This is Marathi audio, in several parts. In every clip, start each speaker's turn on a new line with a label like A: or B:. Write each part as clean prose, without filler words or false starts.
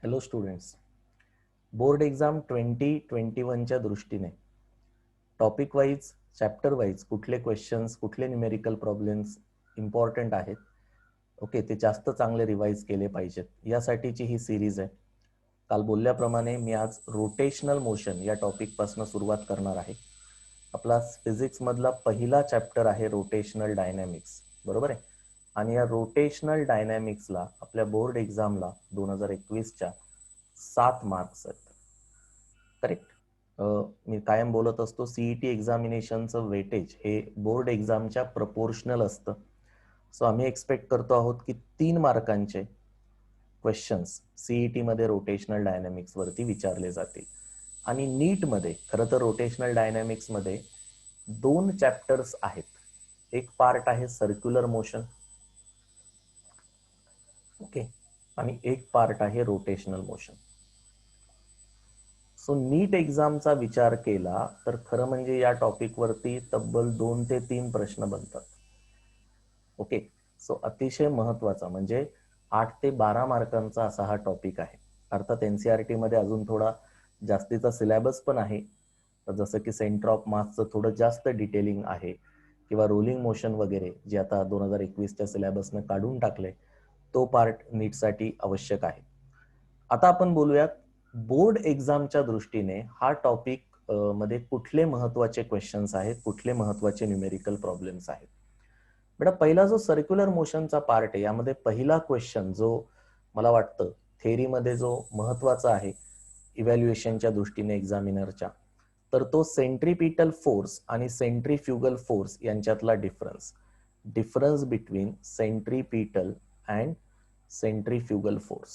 A: हॅलो स्टुडंट्स, बोर्ड एक्झाम 2021च्या दृष्टीने टॉपिक वाईज, चॅप्टर वाईज कुठले क्वेश्चन्स, कुठले न्यूमेरिकल प्रॉब्लेम्स इम्पॉर्टंट आहेत, ओके, ते जास्त चांगले रिवाइज केले पाहिजेत, यासाठीची ही सिरीज आहे. काल बोलल्याप्रमाणे मी आज रोटेशनल मोशन या टॉपिकपासून सुरुवात करणार आहे. आपला फिजिक्समधला पहिला चॅप्टर आहे रोटेशनल डायनॅमिक्स, बरोबर आहे. आणि या रोटेशनल डायनॅमिक्सला आपल्या बोर्ड एक्झामला 2021च्या 7 मार्क्स आहेत. करेक्ट. मी कायम बोलत असतो सीईटी एक्झामिनेशनचं वेटेज हे बोर्ड एक्झामच्या प्रपोर्शनल असतं. सो आम्ही एक्सपेक्ट करतो आहोत की 3 मार्कांचे क्वेश्चन्स सीईटी मध्ये रोटेशनल डायनॅमिक्स वरती विचारले जातील. आणि नीट मध्ये खरं तर रोटेशनल डायनॅमिक्स मध्ये 2 चॅप्टर्स आहेत. एक पार्ट आहे सर्क्युलर मोशन, ओके, आणि एक पार्ट आहे रोटेशनल मोशन. सो नीट एक्झामचा विचार केला तर खरं म्हणजे या टॉपिक वरती तब्बल 2 ते 3 प्रश्न बनतात. ओके, सो अतिशय महत्वाचा म्हणजे 8 ते 12 मार्कांचा असा हा टॉपिक आहे. अर्थात एनसीईआरटी मध्ये अजून थोडा जास्तीचा सिलेबस पण आहे, जसं की सेंटर ऑफ मासचं थोडं जास्त डिटेलिंग आहे, किंवा रोलिंग मोशन वगैरे जे आता 2021च्या सिलेबसनं काढून टाकले, तो पार्ट नीटसाठी आवश्यक आहे. आता आपण बोलूयात बोर्ड एक्झामच्या दृष्टीने हा टॉपिक मध्ये कुठले महत्वाचे क्वेश्चन्स आहेत, कुठले महत्वाचे न्यूमेरिकल प्रॉब्लेम्स आहेत. बेटा, पहिला जो सर्क्युलर मोशनचा पार्ट आहे यामध्ये पहिला क्वेश्चन जो मला वाटतं थेअरीमध्ये जो महत्वाचा आहे इव्हॅल्युएशनच्या दृष्टीने एक्झामिनरच्या, तर तो सेंट्रीपिटल फोर्स आणि सेंट्रीफ्युगल फोर्स यांच्यातला difference between centripetal and centrifugal force.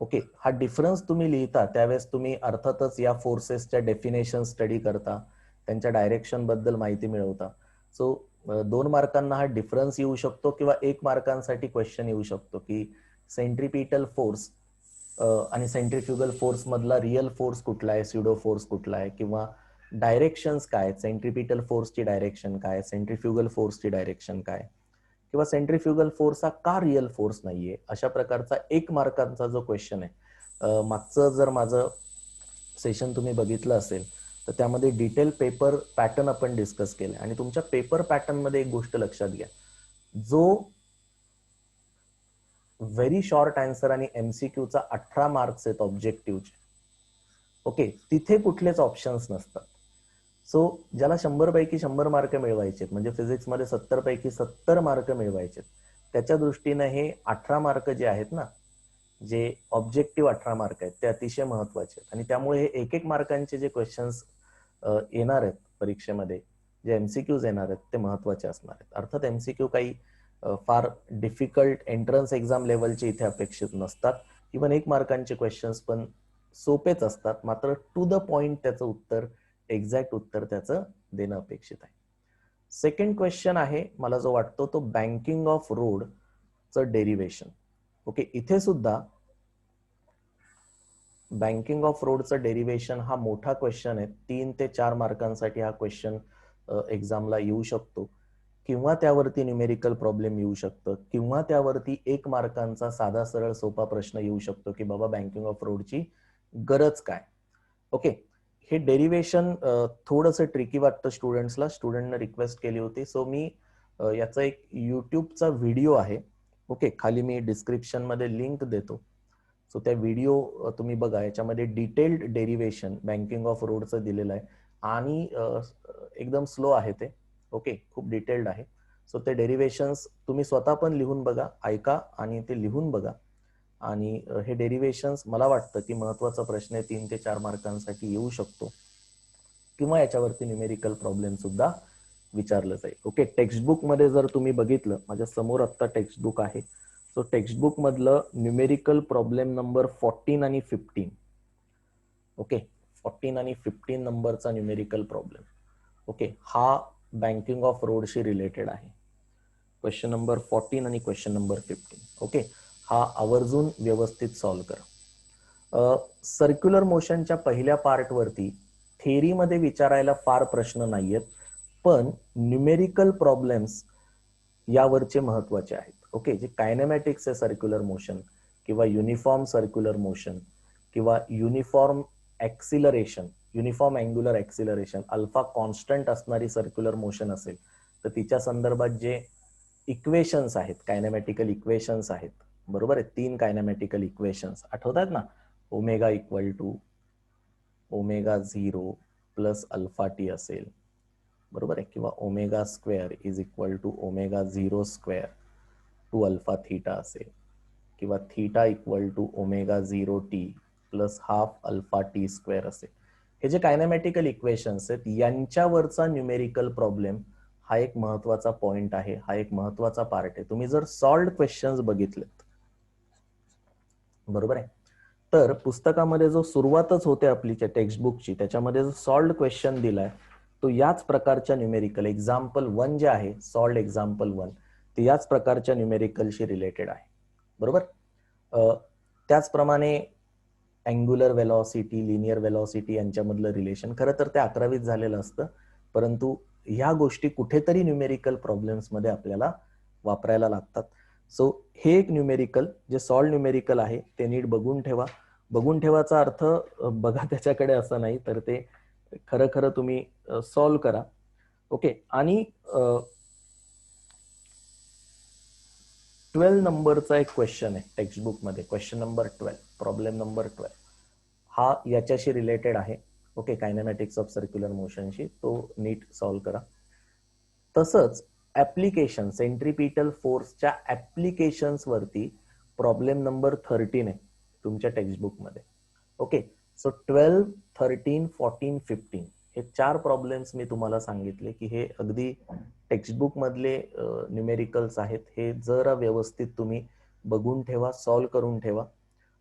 A: Okay, हा डिफरन्स तुम्ही लिहिता त्यावेळेस तुम्ही अर्थातच या फोर्सेसच्या डेफिनेशन स्टडी करता, त्यांच्या डायरेक्शन बद्दल माहिती मिळवता. सो 2 मार्कांना हा डिफरन्स येऊ शकतो किंवा 1 मार्कांसाठी क्वेश्चन येऊ शकतो की सेंट्रीपिटल फोर्स आणि सेंट्रीफ्युगल फोर्स मधला रिअल फोर्स कुठला आहे, स्युडो फोर्स कुठला आहे, किंवा डायरेक्शन्स काय, सेंट्रीपिटल फोर्सची डायरेक्शन काय, सेंट्रीफ्युगल फोर्सची डायरेक्शन काय, किंवा सेंट्रीफ्युगल फोर्स हा का रिअल फोर्स नाहीये, अशा प्रकारचा 1 मार्कांचा जो क्वेश्चन आहे. मागचं जर माझं सेशन तुम्ही बघितलं असेल तर त्यामध्ये डिटेल पेपर पॅटर्न आपण डिस्कस केलं, आणि तुमच्या पेपर पॅटर्न मध्ये एक गोष्ट लक्षात घ्या, जो व्हेरी शॉर्ट आन्सर आणि एमसीक्यूचा 18 मार्क्स आहेत ऑब्जेक्टिव्हचे, ओके, तिथे कुठलेच ऑप्शन्स नसतात. सो ज्याला 100 पैकी 100 मार्क मिळवायचे, म्हणजे फिजिक्समध्ये 70 पैकी 70 मार्क मिळवायचे, त्याच्या दृष्टीने हे 18 मार्क जे आहेत ना, जे ऑब्जेक्टिव्ह 18 मार्क आहेत, ते अतिशय महत्वाचे आहेत. आणि त्यामुळे हे 1-1 मार्कांचे जे क्वेश्चन्स येणार आहेत परीक्षेमध्ये, जे एमसीक्यूज येणार आहेत, ते महत्वाचे असणार आहेत. अर्थात एमसीक्यू काही फार डिफिकल्ट एंट्रन्स एक्झाम लेवलचे इथे अपेक्षित नसतात. इव्हन 1 मार्कांचे क्वेश्चन्स पण सोपेच असतात, मात्र टू द पॉइंट त्याचं उत्तर, एक्झॅक्ट उत्तर त्याचं देणं अपेक्षित आहे. सेकंड क्वेश्चन आहे मला जो वाटतो तो बँकिंग ऑफ रोडचं डेरिव्हेशन. ओके, इथे सुद्धा बँकिंग ऑफ रोडचं डेरिव्हेशन हा मोठा क्वेश्चन आहे. 3 ते 4 मार्कांसाठी हा क्वेश्चन एक्झामला येऊ शकतो, किंवा त्यावरती न्यूमेरिकल प्रॉब्लेम येऊ शकतं, किंवा त्यावरती 1 मार्कांचा साधा सरळ सोपा प्रश्न येऊ शकतो की बाबा बँकिंग ऑफ रोडची गरज काय. ओके, हे डेरिव्हेशन थोडंसं ट्रिकी वाटतं स्टुडंट्सला. स्टुडंटने रिक्वेस्ट केली होती, सो मी याचा एक युट्यूबचा व्हिडिओ आहे, ओके, खाली मी डिस्क्रिप्शन मध्ये लिंक देतो. सो त्या व्हिडिओ तुम्ही बघा, याच्यामध्ये डिटेल्ड डेरिव्हेशन बँकिंग ऑफ रोडचं दिलेलं आहे, आणि एकदम स्लो आहे ते, ओके, खूप डिटेल्ड आहे. सो ते डेरिव्हेशन्स तुम्ही स्वतः पण लिहून बघा, ऐका आणि ते लिहून बघा. आणि हे डेरिव्हेशन्स मला वाटतं की महत्वाचा प्रश्न आहे, 3 ते 4 मार्कांसाठी येऊ शकतो, किंवा याच्यावरती न्यूमेरिकल प्रॉब्लेम सुद्धा विचारलं जाईल. ओके, टेक्स्टबुक मध्ये जर तुम्ही बघितलं, माझ्या समोर आता टेक्स्टबुक आहे, सो टेक्स्टबुक मधलं न्यूमेरिकल प्रॉब्लेम नंबर 14 आणि 15, ओके, 14 आणि 15 नंबरचा न्यूमेरिकल प्रॉब्लेम, ओके, हा बँकिंग ऑफ रोडशी रिलेटेड आहे. क्वेश्चन नंबर 14 आणि क्वेश्चन नंबर 15, ओके, हा आवर्जून व्यवस्थित सॉल्व्ह करा. सर्क्युलर मोशनच्या पहिल्या पार्टवरती थेअरीमध्ये विचारायला फार प्रश्न नाहीयेत, पण न्यूमेरिकल प्रॉब्लेम्स यावरचे महत्वाचे आहेत. ओके, जे कायनेमॅटिक्स आहे सर्क्युलर मोशन, किंवा युनिफॉर्म सर्क्युलर मोशन किंवा uniform acceleration, uniform angular acceleration, alpha constant असणारी सर्क्युलर मोशन असेल तर तिच्या संदर्भात जे इक्वेशन्स आहेत, कायनेमॅटिकल इक्वेशन्स आहेत, बरोबर आहे, 3 कायनेमॅटिकल इक्वेशन्स आठवतात ना, omega equal to omega 0 plus alpha T असेल, बरोबर आहे, किंवा omega square is equal to omega 0 square two alpha theta असेल, किंवा theta equal to omega 0 T plus half alpha T square असेल. हे जे कायनेमॅटिकल इक्वेशन्स आहेत यांच्यावरचा न्यूमेरिकल प्रॉब्लेम हा एक महत्वाचा पॉइंट आहे, हा एक महत्वाचा पार्ट आहे. तुम्ही जर सॉल्व्ड क्वेश्चन्स बघितलेत, बरोबर आहे, तर पुस्तकामध्ये जो सुरुवातच होते आपली टेक्स्टबुकची, त्याच्यामध्ये जो सॉल्व्ड क्वेश्चन दिलाय तो याच प्रकारच्या न्यूमेरिकल एक्झाम्पल 1 जे आहे, सॉल्व्ड एक्झाम्पल 1, ते याच प्रकारच्या न्यूमेरिकलशी रिलेटेड आहे, बरोबर. त्याचप्रमाणे अँग्युलर वेलॉसिटी, लिनियर वेलॉसिटी यांच्यामधलं रिलेशन खरं तर ते 11वीत झालेलं असतं, परंतु ह्या गोष्टी कुठेतरी न्यूमेरिकल प्रॉब्लेम्स मध्ये आपल्याला वापरायला लागतात. सो हे एक न्यूमेरिकल जे सॉल्व्ड न्यूमेरिकल आहे ते नीट बघून ठेवा. बघून ठेवाचा अर्थ बघा त्याच्याकडे असं नाही, तर ते खरं खरं तुम्ही सॉल्व्ह करा. ओके. आणि 12 नंबरचा एक क्वेश्चन आहे टेक्स्टबुक मध्ये, क्वेश्चन नंबर 12, प्रॉब्लेम नंबर 12, हा याच्याशी रिलेटेड आहे. ओके, कायनेमॅटिक्स ऑफ सर्क्युलर मोशनशी, तो नीट सॉल्व्ह करा. तसंच ऍप्लिकेशन, सेंट्रिपिटल फोर्सच्या ऍप्लिकेशन्स वरती प्रॉब्लेम नंबर 13 आहे तुमच्या टेक्स्टबुक मध्ये. ओके, सो 12, 13, 14, 15 हे 4 प्रॉब्लेम्स मी तुम्हाला सांगितले की हे अगदी टेक्स्टबुक मधले न्यूमेरिकल्स आहेत. हे जरा व्यवस्थित तुम्ही बघून ठेवा, सॉल्व्ह करून ठेवा.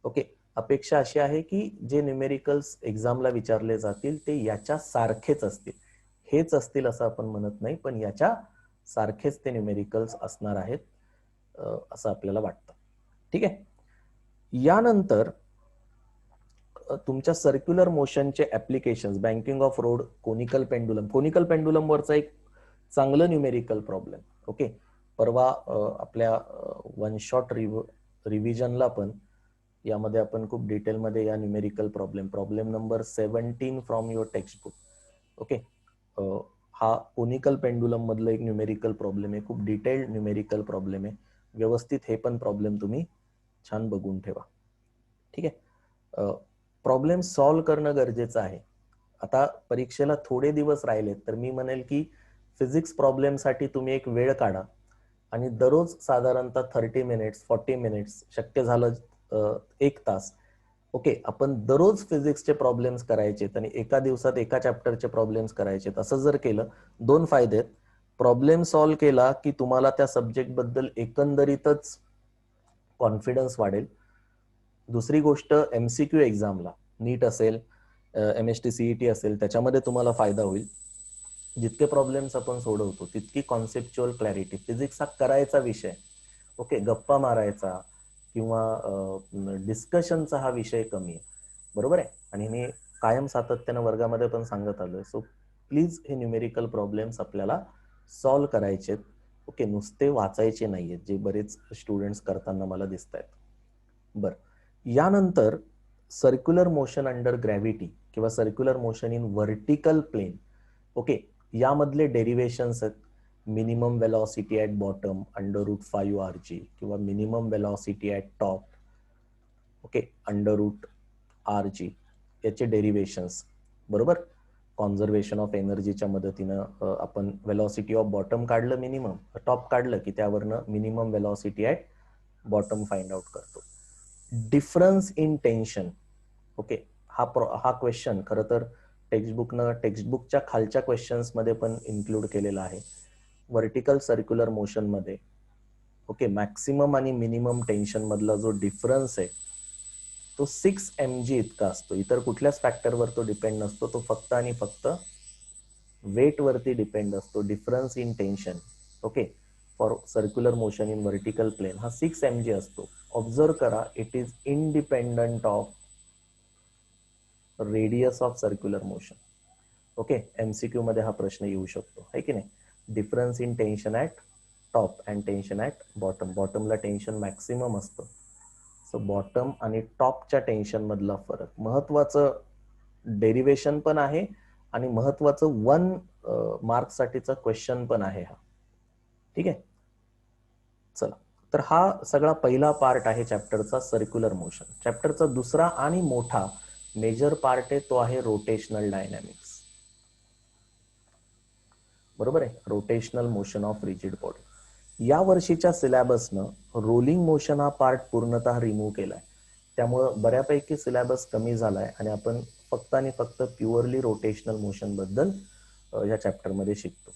A: ओके, अपेक्षा अशी आहे की जे न्यूमेरिकल्स एक्झामला विचारले जातील ते याच्या सारखेच असतील. हेच असतील असं आपण म्हणत नाही, पण याच्या सारखेच ते न्यूमेरिकल्स असणार आहेत असं आपल्याला वाटतं. ठीक आहे. यानंतर तुमच्या सर्क्युलर मोशनचे applications, banking of road, conical pendulum. Conical pendulum वरचा एक चांगलं न्यूमेरिकल प्रॉब्लेम. ओके, परवा आपल्या वन शॉट रिव्हिजनला पण यामध्ये आपण खूप डिटेलमध्ये या numerical problem number 17 from your textbook. Okay, हा कोनिकल पेंडुलम मधलं एक न्यूमेरिकल प्रॉब्लेम आहे, खूप डिटेल्ड न्यूमेरिकल प्रॉब्लेम आहे. व्यवस्थित हे पण प्रॉब्लेम तुम्ही छान बघून ठेवा. ठीक आहे. प्रॉब्लेम सॉल्व्ह करणं गरजेचं आहे. आता परीक्षेला थोडे दिवस राहिलेत, तर मी म्हणेल की फिजिक्स प्रॉब्लेमसाठी तुम्ही एक वेळ काढा आणि दररोज साधारणतः 30 मिनिट्स, 40 मिनिट्स, शक्य झालं 1 तास, ओके, आपण दररोज फिजिक्सचे प्रॉब्लेम्स करायचेत आणि एका दिवसात एका चॅप्टरचे प्रॉब्लेम्स करायचेत. असं जर केलं, 2 फायदे आहेत. प्रॉब्लेम सॉल्व्ह केला की तुम्हाला त्या सब्जेक्ट बद्दल एकंदरीतच कॉन्फिडन्स वाढेल. दुसरी गोष्ट, एमसीक्यू एक्झामला, नीट असेल, MST CET असेल, त्याच्यामध्ये तुम्हाला फायदा होईल. जितके प्रॉब्लेम्स आपण सोडवतो तितकी कॉन्सेप्च्युअल क्लॅरिटी. फिजिक्स हा करायचा विषय, ओके, गप्पा मारायचा किंवा डिस्कशनचा हा विषय कमी आहे, बरोबर आहे. आणि मी कायम सातत्यानं वर्गामध्ये पण सांगत आलोय. सो प्लीज हे न्यूमेरिकल प्रॉब्लेम्स आपल्याला सॉल्व्ह करायचे, ओके, नुसते वाचायचे नाहीयेत, जे बरेच स्टुडंट्स करताना मला दिसत आहेत. बरं, यानंतर सर्क्युलर मोशन अंडर ग्रॅव्हिटी किंवा circular motion in vertical plane. Okay, यामधले डेरिव्हेशन्स आहेत. Minimum velocity at bottom √5 rg किंवा minimum velocity at top, okay, √rg, याचे डेरिव्हेशन्स, बरोबर. कॉन्झर्वेशन ऑफ एनर्जीच्या मदतीनं आपण वेलॉसिटी ऑफ बॉटम काढलं, मिनिमम टॉप काढलं की त्यावरनं minimum velocity at bottom find out करतो. डिफरन्स इन टेन्शन, ओके, हा क्वेश्चन खरं तर टेक्स्टबुकच्या खालच्या क्वेश्चन्स मध्ये पण इन्क्लूड केलेला आहे. व्हर्टिकल सर्क्युलर मोशन मध्ये, ओके, मॅक्सिमम आणि मिनिमम टेन्शन मधला जो डिफरन्स आहे तो 6 mg इतका असतो. इतर कुठल्याच फॅक्टरवर तो डिपेंड नसतो, तो फक्त आणि फक्त वेट वरती डिपेंड असतो. Difference in tension, okay, for circular motion in vertical plane हा 6 mg असतो. ऑब्झर्व करा, it is independent of radius of circular motion. Okay, MCQ मध्ये हा प्रश्न येऊ शकतो, है की नाही. Difference in tension at top and tension at bottom. बॉटमला टेन्शन मॅक्सिमम असतं, सो बॉटम आणि टॉपच्या टेन्शन मधला फरक महत्वाचं डेरिव्हेशन पण आहे आणि महत्वाचं 1 मार्क साठीचा क्वेश्चन पण आहे हा. ठीक आहे, चला. तर हा सगळा पहिला पार्ट आहे चॅप्टरचा सर्क्युलर मोशन. चॅप्टरचा दुसरा आणि मोठा मेजर पार्ट आहे तो आहे रोटेशनल डायनॅमिक्स. बरोबर आहे, rotational motion of rigid body. या वर्षीच्या सिलेबसनं रोलिंग मोशन हा पार्ट पूर्णतः रिमूव्ह केलाय. त्यामुळं बऱ्यापैकी सिलेबस कमी झालाय आणि आपण फक्त आणि फक्त प्युअरली रोटेशनल मोशन बद्दल या चॅप्टरमध्ये शिकतो.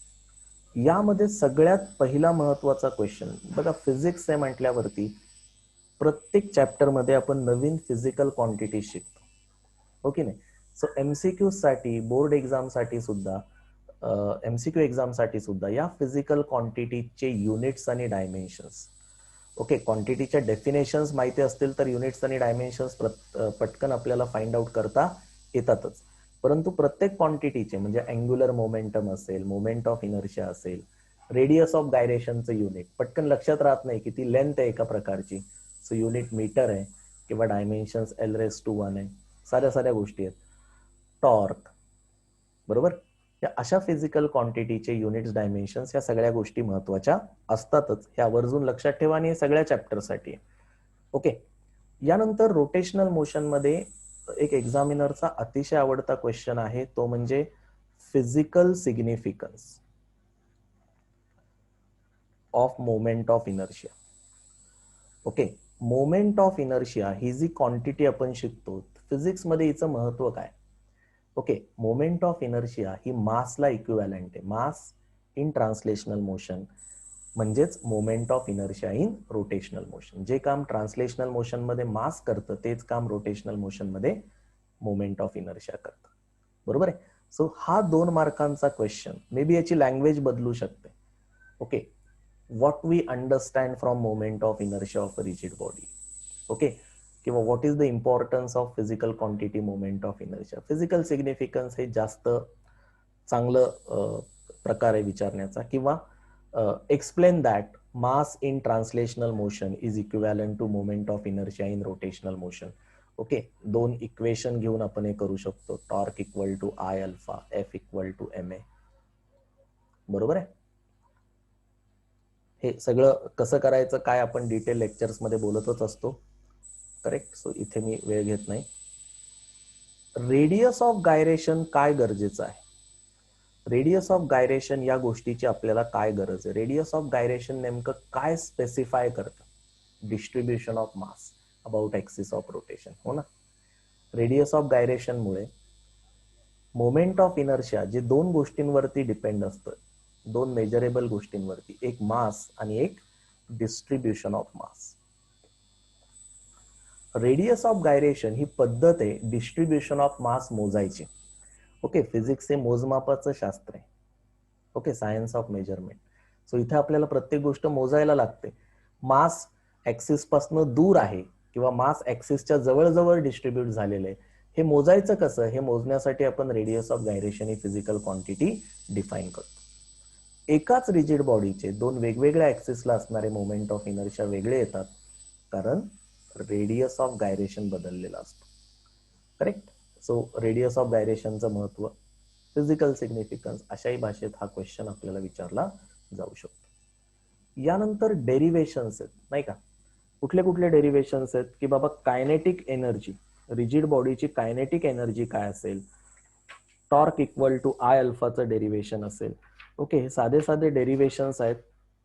A: यामध्ये सगळ्यात पहिला महत्वाचा क्वेश्चन बघा, फिजिक्स आहे म्हटल्यावरती प्रत्येक चॅप्टरमध्ये आपण नवीन फिजिकल क्वांटिटी शिकतो, हो की नाही. सो एमसीक्यू साठी, बोर्ड एक्झाम साठी सुद्धा, एमसीक्यू एक्झाम साठी सुद्धा या फिजिकल क्वांटिटीचे युनिट्स आणि डायमेन्शन्स, ओके, क्वांटिटीच्या डेफिनेशन्स माहिती असतील तर युनिट्स आणि डायमेन्शन्स पटकन आपल्याला फाइंड आउट करता येतातच. परंतु प्रत्येक क्वांटिटीचे म्हणजे अँग्युलर मोमेंटम असेल, मोमेंट ऑफ इनर्शिया असेल, रेडियस ऑफ गायरेशनचं युनिट पटकन लक्षात राहत नाही की ती लेंथ आहे एका प्रकारची, सो युनिट मीटर आहे किंवा डायमेन्शन्स L⁻⁴ आहे, साऱ्या गोष्टी आहेत. टॉर्क, बरोबर, या अशा फिजिकल क्वांटिटीचे युनिट्स, डायमेन्शन्स या सगळ्या गोष्टी महत्वाच्या असतातच. हे आवर्जून लक्षात ठेवा आणि हे सगळ्या चॅप्टरसाठी. ओके, यानंतर रोटेशनल मोशन मध्ये एक एक्झामिनरचा अतिशय आवडता क्वेश्चन आहे तो म्हणजे physical significance of moment of inertia. Okay, moment of inertia ही जी क्वांटिटी आपण शिकतो फिजिक्स मध्ये हिचं महत्व काय. ओके, मोमेंट ऑफ इनर्शिया ही मासला इक्विव्हॅलंट आहे. मास इन ट्रान्सलेशनल मोशन म्हणजेच moment of inertia in rotational motion. जे काम ट्रान्सलेशनल मोशन मध्ये मास करतं तेच काम रोटेशनल मोशन मध्ये मोमेंट ऑफ इनर्शिया करतं, बरोबर आहे. सो हा 2 मार्कांचा क्वेश्चन, मे बी याची लँग्वेज बदलू शकते. Okay, what we understand from moment of inertia of a rigid body, okay, किंवा what is the importance of physical quantity moment of inertia. Physical significance हे जास्त चांगलं प्रकारे विचारण्याचा, किंवा explain that mass in translational motion is equivalent to moment of inertia in rotational motion. Okay, 2 equation घेऊन आपण हे करू शकतो. Torque equal to I alpha, F equal to ma, बरोबर आहे. हे सगळं कसं करायचं काय आपण डिटेल लेक्चर्स मध्ये बोलतच असतो, करेक्ट. सो इथे मी वेळ घेत नाही. रेडियस ऑफ गायरेशन काय गरजेचं आहे, रेडियस ऑफ गायरेशन या गोष्टीची आपल्याला काय गरज आहे. रेडियस ऑफ गायरेशन नेमकं काय स्पेसिफाय करतं, distribution of mass about axis of rotation, हो ना. रेडियस ऑफ गायरेशन मुळे मोमेंट ऑफ इनर्शिया जे 2 गोष्टींवरती डिपेंड असतं, 2 मेजरेबल गोष्टींवरती, एक मास आणि एक distribution of mass. Radius of gyration ही पद्धत आहे डिस्ट्रीब्युशन ऑफ मास मोजायची. ओके, फिजिक्स हे मोजमापाचं शास्त्र आहे. Okay, science of measurement. So इथे आपल्याला प्रत्येक गोष्ट मोजायला लागते. मास ऍक्सिस पासून दूर आहे किंवा मास ऍक्सिसच्या जवळ डिस्ट्रीब्यूट झालेलं आहे, हे मोजायचं कसं, हे मोजण्यासाठी आपण radius of gyration he physical quantity define करतो. एकाच रिजिड बॉडीचे 2 वेगवेगळ्या ऍक्सिसला असणारे मोमेंट ऑफ इनर्शिया वेगळे येतात कारण रेडियस ऑफ गायरेशन बदललेला असतो, करेक्ट. सो रेडियस ऑफ गायरेशनचं महत्व, फिजिकल सिग्निफिकन्स, अशाही भाषेत हा क्वेश्चन आपल्याला विचारला जाऊ शकतो. यानंतर डेरिव्हेशन्स आहेत, नाही का. कुठले डेरिव्हेशन्स आहेत की बाबा कायनेटिक एनर्जी, रिजिड बॉडीची कायनेटिक एनर्जी काय असेल, टॉर्क इक्वल टू I अल्फाचं डेरिव्हेशन असेल. ओके, हे साधे डेरिव्हेशन्स आहेत.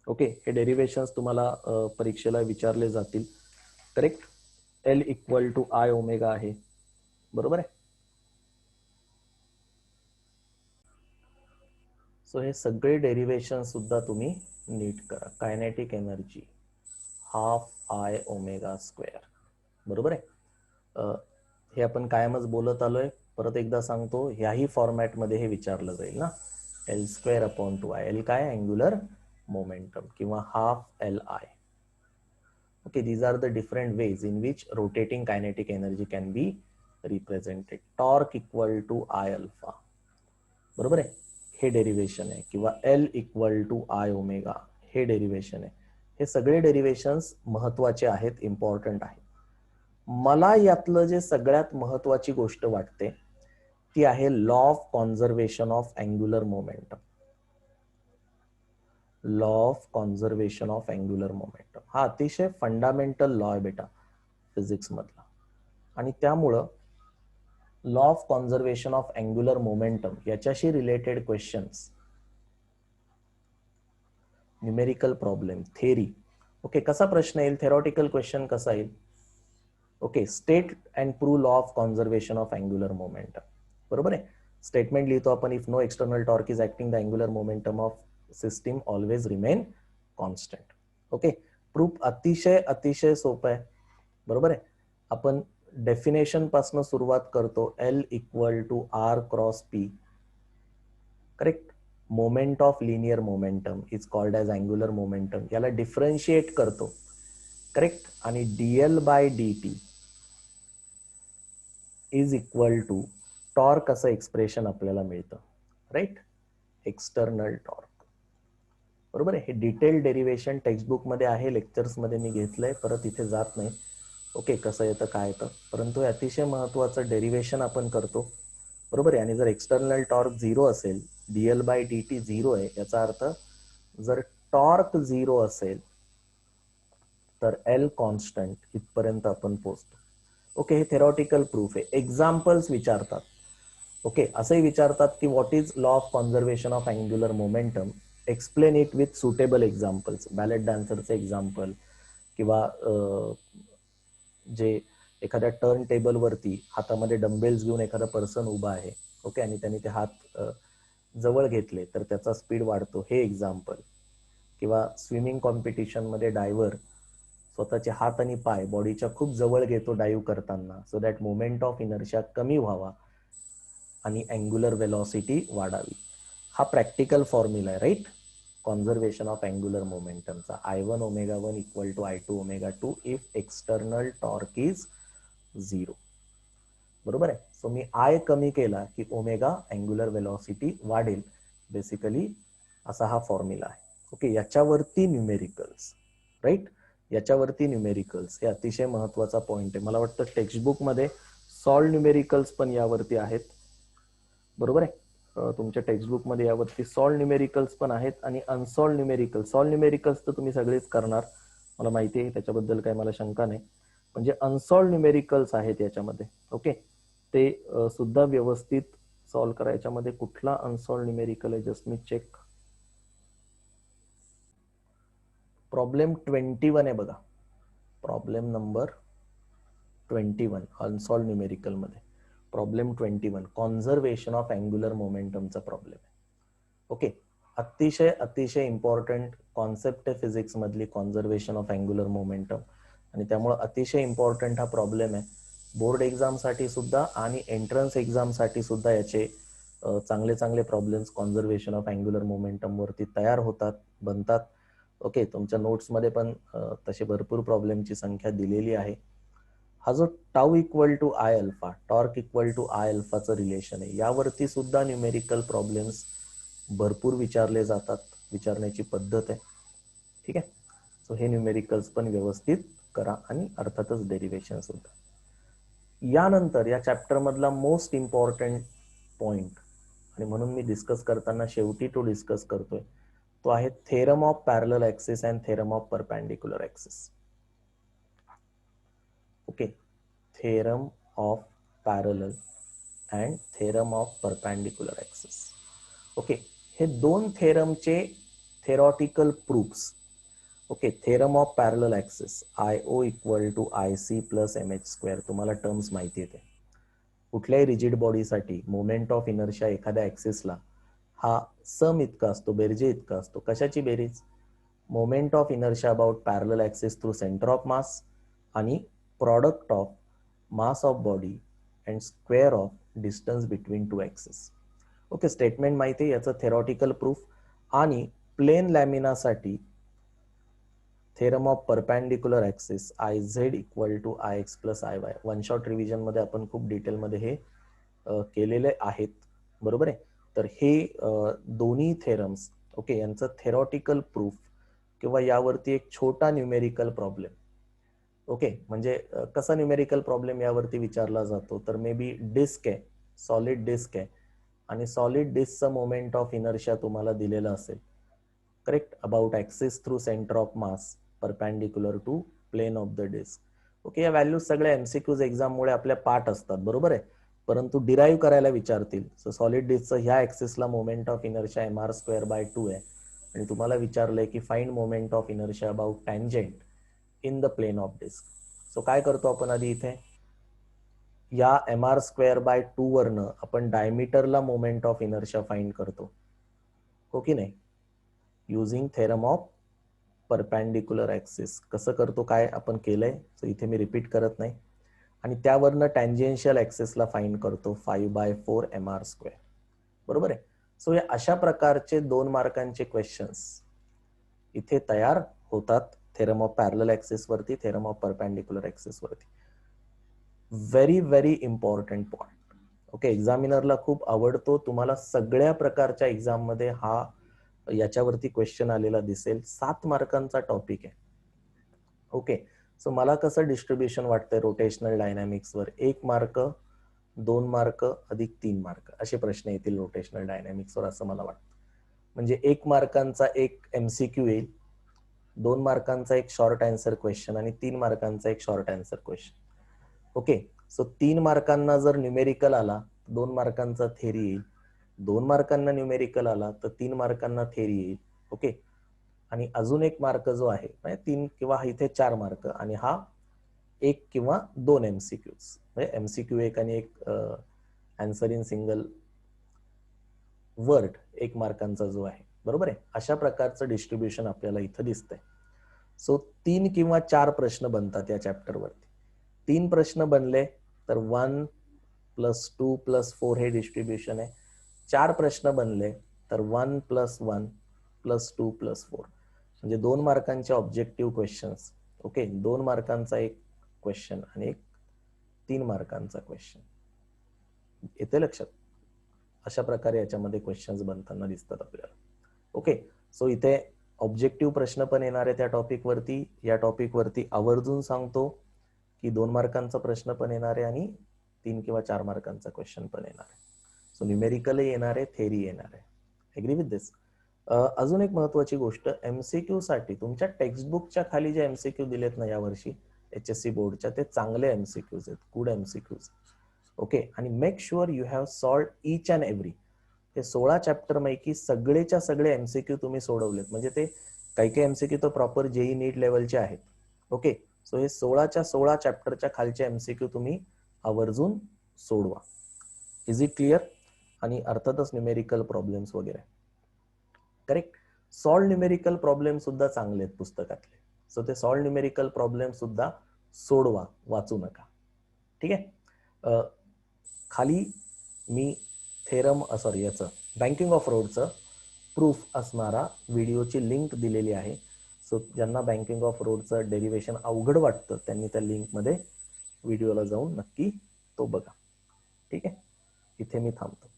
A: ओके, हे डेरिव्हेशन्स तुम्हाला परीक्षेला विचारले जातील, correct. L equal to I omega आहे, बरोबर आहे. सो हे सगळे डेरिव्हेशन सुद्धा तुम्ही नीट करा. Kinetic energy half I omega square, बरोबर आहे. हे आपण कायमच बोलत आलोय, परत एकदा सांगतो, ह्याही फॉर्मॅटमध्ये हे विचारलं जाईल ना. L²/2I, L काय, अँग्युलर मोमेंटम किंवा half Li. Okay, these are the different ways in which rotating kinetic energy can be represented. Torque equal to I alpha, बरोबर आहे, हे डेरिव्हेशन आहे, किंवा L equal to I omega हे डेरिव्हेशन आहे. हे सगळे डेरिव्हेशन्स महत्वाचे आहेत, इम्पॉर्टंट आहेत. मला यातलं जे सगळ्यात महत्वाची गोष्ट वाटते ती आहे law of conservation of angular momentum. Law of conservation of angular momentum हा अतिशय फंडामेंटल लॉ आहे बेटा फिजिक्स मधला. आणि त्यामुळं law of conservation of angular momentum याच्याशी related questions, numerical problem, theory, okay, कसा प्रश्न येईल, थेरॉटिकल क्वेश्चन कसा येईल, okay, state and prove law of conservation of angular momentum. बरोबर आहे. स्टेटमेंट लिहितो आपण, if no external torque is acting the angular momentum of system always remain constant. Okay, proof अतिशय अतिशय सोपं आहे. बरोबर आहे. आपण डेफिनेशन पासून सुरुवात करतो, L equal to R cross P, correct. Moment of linear momentum is called as angular momentum, याला डिफरन्शिएट करतो, करेक्ट. आणि DL by D T is equal to torque असं एक्सप्रेशन आपल्याला मिळतं, राईट, एक्सटर्नल टॉर्क. बरोबर आहे. हे डिटेल डेरिवेशन टेक्स्टबुक मध्ये आहे, लेक्चर्स मध्ये मी घेतलंय, परत इथे जात नाही. ओके, कसं येतं काय येतं, परंतु हे अतिशय महत्वाचं डेरिवेशन आपण करतो. बरोबर आहे. आणि जर एक्सटर्नल टॉर्क 0 असेल, डीएल बाय डी टी 0 आहे, याचा अर्थ जर टॉर्क 0 असेल तर एल कॉन्स्टंट इथपर्यंत आपण पोहोचतो. ओके, हे थेरॉटिकल प्रूफ आहे. एक्झाम्पल्स विचारतात. ओके, असंही विचारतात की what is law of conservation of angular momentum, explain it with suitable examples. Ballet डान्सरचे एक्झाम्पल, किंवा जे एखाद्या टर्न टेबल वरती हातामध्ये डंबेल्स घेऊन एखादा पर्सन उभा आहे, ओके, आणि त्यांनी ते हात जवळ घेतले तर त्याचा स्पीड वाढतो, हे एक्झाम्पल. किंवा स्विमिंग कॉम्पिटिशन मध्ये डायव्हर स्वतःचे हात आणि पाय बॉडीच्या खूप जवळ घेतो डाईव्ह करताना, so that moment of inertia कमी व्हावा आणि अँग्युलर वेलॉसिटी वाढावी. हा प्रॅक्टिकल फॉर्म्युला आहे, राईट, कॉन्झर्वेशन ऑफ अँग्युलर मोमेंटमचा. I1 omega 1 equal to I2 omega 2 if external torque is 0. बरोबर आहे. सो मी आय कमी केला की ओमेगा अँग्युलर वेलॉसिटी वाढेल, बेसिकली असा हा फॉर्म्युला आहे. ओके, याच्यावरती न्यूमेरिकल्स, राईट, याच्यावरती न्यूमेरिकल्स, हे अतिशय महत्वाचा पॉइंट आहे. मला वाटतं टेक्स्टबुक मध्ये सॉल्व न्यूमेरिकल्स पण यावरती आहेत. बरोबर आहे. तुमच्या टेक्स्टबुक मध्ये यावरती सॉल्व न्यूमेरिकल्स पण आहेत आणि अनसॉल्व न्यूमेरिकल्स. सॉल्व न्यूमेरिकल्स तर तुम्ही सगळेच करणार, मला माहिती आहे, त्याच्याबद्दल काही मला शंका नाही. म्हणजे अनसॉल्व न्यूमेरिकल्स आहेत याच्यामध्ये. ओके, ते सुद्धा व्यवस्थित सॉल्व करा. याच्यामध्ये कुठला अनसॉल्व न्यूमेरिकल आहे, जस्ट मी चेक. प्रॉब्लेम 21 आहे बघा, प्रॉब्लेम नंबर 21 अनसॉल्व न्यूमेरिकल मध्ये. प्रॉब्लेम 21 कॉन्झर्वेशन ऑफ अँग्युलर मोमेंटमचा प्रॉब्लेम आहे. ओके, अतिशय अतिशय इम्पॉर्टंट कॉन्सेप्ट आहे फिजिक्स मधली, कॉन्झर्वेशन ऑफ अँग्युलर मोमेंटम. आणि त्यामुळे अतिशय इम्पॉर्टंट हा प्रॉब्लेम आहे. बोर्ड एक्झाम साठी सुद्धा आणि एंट्रन्स एक्झाम साठी सुद्धा याचे चांगले चांगले problems conservation of angular momentum वरती तयार होतात, बनतात. ओके, तुमच्या नोट्स मध्ये पण तसे भरपूर प्रॉब्लेमची संख्या दिलेली आहे. हा जो tau equal to I alpha, torque equal to I अल्फाचं रिलेशन आहे, यावरती सुद्धा न्यूमेरिकल प्रॉब्लेम्स भरपूर विचारले जातात, विचारण्याची पद्धत आहे. ठीक आहे. सो हे न्यूमेरिकल्स पण व्यवस्थित करा आणि अर्थातच डेरिवेशन सुद्धा. यानंतर या चॅप्टर मधला मोस्ट इम्पॉर्टंट पॉइंट, आणि म्हणून मी डिस्कस करताना शेवटी तो डिस्कस करतोय, तो आहे theorem of parallel axis and theorem of perpendicular axis. Okay, theorem of parallel and theorem of perpendicular axis. Okay, हे दोन थेरमचे theoretical proofs. Okay, theorem of parallel axis, IO equal to IC plus MH², तुम्हाला टर्म्स माहिती येते. कुठल्याही रिजिड बॉडीसाठी मोमेंट ऑफ इनर्शिया एखाद्या ऍक्सिसला हा सम इतका असतो, बेरजे इतका असतो. कशाची बेरीज? Moment of inertia about parallel axis through centre of mass आणि product of mass of body and square of distance between two axis. Okay, statement माहिती आहे, याचं थेरॉटिकल प्रूफ. आणि प्लेन लॅमिनासाठी theorem of perpendicular axis IZ equal to IX plus IY. One shot revision मध्ये आपण खूप डिटेलमध्ये हे केलेले आहेत. बरोबर आहे. तर हे दोन्ही थेरम्स, ओके, यांचं थेरॉटिकल प्रूफ किंवा यावरती एक छोटा न्यूमेरिकल प्रॉब्लेम ओके, म्हणजे कसा न्यूमेरिकल प्रॉब्लेम यावरती विचारला जातो, तर मे बी डिस्क आहे, सॉलिड डिस्क आहे आणि सॉलिड डिस्कचं मोमेंट ऑफ इनर्शिया तुम्हाला दिलेलं असेल, correct, about axis through centre of mass perpendicular to plane of the disc. Okay, या व्हॅल्यूज सगळ्या एमसीक्यूज एक्झाममुळे आपल्या पाठ असतात, बरोबर आहे, परंतु डिराईव्ह करायला विचारतील. सो सॉलिड डिस्कचं ह्या ऍक्सिसला मोमेंट ऑफ इनर्शिया mr²/2 आहे आणि तुम्हाला विचारलंय की find moment of inertia about tangent in the plane of disc. So काय करतो आपण आधी इथे, या mr²/2 वरनं आपण डायमीटरला मोमेंट ऑफ इनर्शिया फाइंड करतो, हो की नाही, using theorem of perpendicular axis. कसं करतो, काय आपण केलंय, सो इथे मी रिपीट करत नाही. आणि त्यावरनं टँजेन्शियल ऍक्सिसला फाइंड करतो 5/4 mr², बरोबर आहे. सो या अशा प्रकारचे 2 मार्कांचे क्वेश्चन्स इथे तयार होतात, थेरम ऑफ पॅरलल ऍक्सिस वरती, थेरम ऑफ परपॅन्डिक्युलर ऍक्सिस वरती. Very very important point. Okay, एक्झामिनरला खूप आवडतो, तुम्हाला सगळ्या प्रकारच्या एक्झाम मध्ये हा याच्यावरती क्वेश्चन आलेला दिसेल. 7 मार्कांचा टॉपिक आहे. ओके, सो मला कसं डिस्ट्रीब्युशन वाटतंय रोटेशनल डायनॅमिक्सवर, 1 मार्क, 2 मार्क अधिक 3 मार्क असे प्रश्न येतील रोटेशनल डायनॅमिक्सवर असं मला वाटतं. म्हणजे 1 मार्कांचा एक एमसीक्यू येईल, 2 मार्कांचा एक शॉर्ट आन्सर क्वेश्चन आणि 3 मार्कांचा एक short answer question. Okay, so 3 मार्कांना जर न्यूमेरिकल आला 2 मार्कांचा थेरी येईल, 2 मार्कांना न्यूमेरिकल आला तर 3 मार्कांना थेरी येईल. ओके, आणि अजून एक मार्क जो आहे, 3 किंवा इथे 4 मार्क आणि हा 1 किंवा 2 एमसीक्यूज, म्हणजे एमसीक्यू एक आणि एक आन्सर इन सिंगल वर्ड 1 मार्कांचा जो आहे, बरोबर आहे. अशा प्रकारचं डिस्ट्रीब्युशन आपल्याला इथं दिसतंय. सो 3 किंवा 4 प्रश्न बनतात या चॅप्टरवरती. 3 प्रश्न बनले तर 1 + 2 + 4 हे डिस्ट्रीब्युशन आहे. 4 प्रश्न बनले तर 1 + 1 + 2 + 4, म्हणजे 2 मार्कांचे ऑब्जेक्टिव्ह क्वेश्चन्स. ओके, 2 मार्कांचा एक क्वेश्चन आणि एक 3 मार्कांचा क्वेश्चन. येते लक्षात? अशा प्रकारे याच्यामध्ये क्वेश्चन्स बनताना दिसतात आपल्याला. ओके, सो इथे ऑब्जेक्टिव्ह प्रश्न पण येणार आहे त्या टॉपिकवरती. या टॉपिकवरती आवर्जून सांगतो की 2 मार्कांचा प्रश्न पण येणार आहे आणि 3 किंवा 4 मार्कांचा क्वेश्चन पण येणार आहे. सो न्यूमेरिकलही येणार आहे, थेरी येणार आहे. एग्री विथ दिस? अजून एक महत्वाची गोष्ट, एमसीक्यू साठी तुमच्या टेक्स्टबुकच्या खाली जे एमसीक्यू दिलेत ना यावर्षी HSC बोर्डच्या, ते चांगले एमसीक्यूज आहेत, गुड एमसीक्यूज. ओके, आणि make sure you have solved each and every. हे 16 चॅप्टर पैकी सगळेच्या सगळे एमसीक्यू तुम्ही सोडवलेत, म्हणजे ते काही काही एमसीक्यू तर प्रॉपर जेई नीट लेवलचे आहेत. ओके, सो हे 16च्या 16 चॅप्टरच्या खालचे एमसीक्यू तुम्ही आवर्जून सोडवा. Is it clear? आणि अर्थातच न्यूमेरिकल प्रॉब्लेम्स वगैरे, करेक्ट. सॉल्व न्यूमेरिकल प्रॉब्लेम सुद्धा चांगले आहेत पुस्तकातले, सो ते सॉल्व न्यूमेरिकल प्रॉब्लेम सुद्धा सोडवा, वाचू नका. ठीक आहे. खाली मी थेरम याचं बँकिंग ऑफ रोडचं प्रूफ असणारा व्हिडिओची लिंक दिलेली आहे. सो ज्यांना बँकिंग ऑफ रोडचं डेरिव्हेशन अवघड वाटतं त्यांनी त्या लिंकमध्ये व्हिडिओला जाऊन नक्की तो बघा. ठीक आहे, इथे मी थांबतो.